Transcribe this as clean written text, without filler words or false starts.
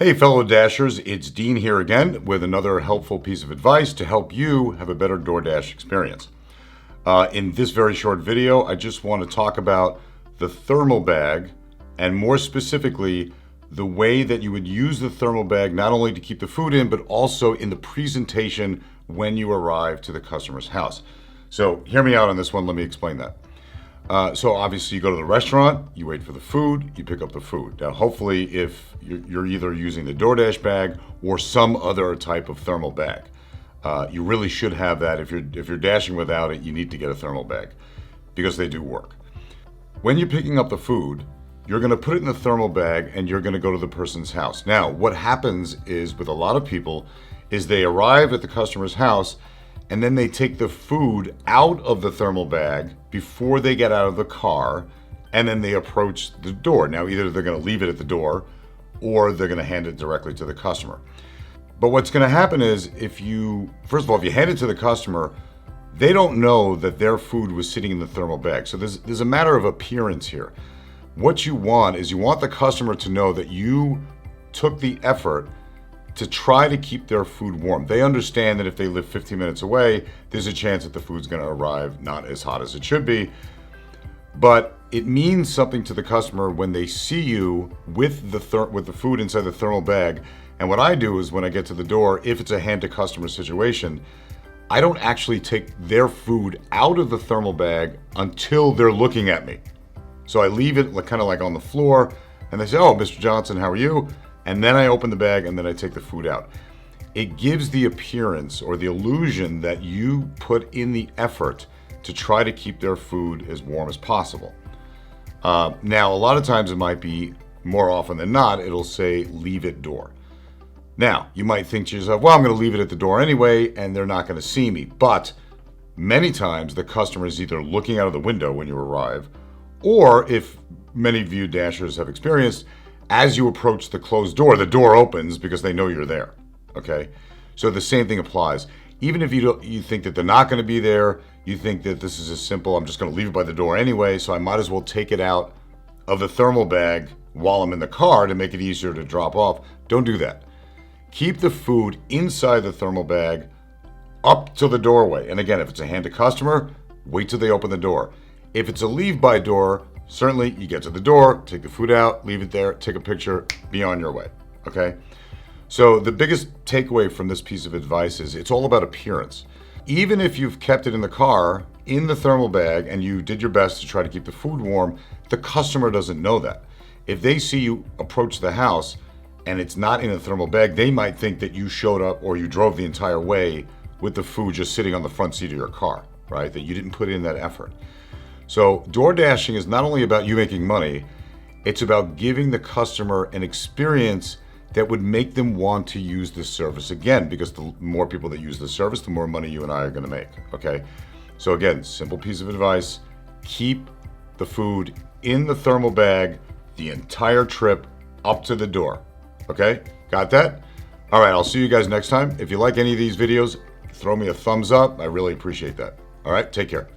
Hey fellow Dashers, it's Dean here again with another helpful piece of advice to help you have a better DoorDash experience. In this very short video, I just want to talk about the thermal bag and more specifically, the way that you would use the thermal bag not only to keep the food in, but also in the presentation when you arrive to the customer's house. So hear me out on this one, let me explain that. So obviously you go to the restaurant, you wait for the food, you pick up the food. Now hopefully if you're either using the DoorDash bag or some other type of thermal bag, you really should have that. If you're dashing without it, you need to get a thermal bag because they do work. When you're picking up the food, you're going to put it in the thermal bag and you're going to go to the person's house. Now what happens is with a lot of people is they arrive at the customer's house and then they take the food out of the thermal bag before they get out of the car, and then they approach the door. Now, either they're going to leave it at the door, or they're going to hand it directly to the customer. But what's going to happen is, first of all, if you hand it to the customer, they don't know that their food was sitting in the thermal bag. So there's a matter of appearance here. What you want is you want the customer to know that you took the effort to try to keep their food warm. They understand that if they live 15 minutes away, there's a chance that the food's going to arrive not as hot as it should be. But it means something to the customer when they see you with the food inside the thermal bag. And what I do is when I get to the door, if it's a hand-to-customer situation, I don't actually take their food out of the thermal bag until they're looking at me. So I leave it kind of like on the floor, and they say, "Oh, Mr. Johnson, how are you?" And then I open the bag and then I take the food out. It gives the appearance or the illusion that you put in the effort to try to keep their food as warm as possible. Now, a lot of times it might be, more often than not, it'll say leave it door. Now, you might think to yourself, well, I'm going to leave it at the door anyway and they're not going to see me. But many times the customer is either looking out of the window when you arrive, or if many of you Dashers have experienced, as you approach the closed door, the door opens because they know you're there, okay? So the same thing applies. Even if you think that they're not going to be there, you think that this is as simple, I'm just going to leave it by the door anyway, so I might as well take it out of the thermal bag while I'm in the car to make it easier to drop off. Don't do that. Keep the food inside the thermal bag up to the doorway. And again, if it's a hand-to-customer, wait till they open the door. If it's a leave-by door, certainly you get to the door, take the food out, leave it there, take a picture, be on your way, okay? So the biggest takeaway from this piece of advice is it's all about appearance. Even if you've kept it in the car, in the thermal bag, and you did your best to try to keep the food warm, the customer doesn't know that. If they see you approach the house and it's not in a thermal bag, they might think that you showed up or you drove the entire way with the food just sitting on the front seat of your car, right? That you didn't put in that effort. So door dashing is not only about you making money, it's about giving the customer an experience that would make them want to use this service again, because the more people that use the service, the more money you and I are going to make, okay? So again, simple piece of advice, keep the food in the thermal bag the entire trip up to the door, okay? Got that? All right, I'll see you guys next time. If you like any of these videos, throw me a thumbs up. I really appreciate that. All right, take care.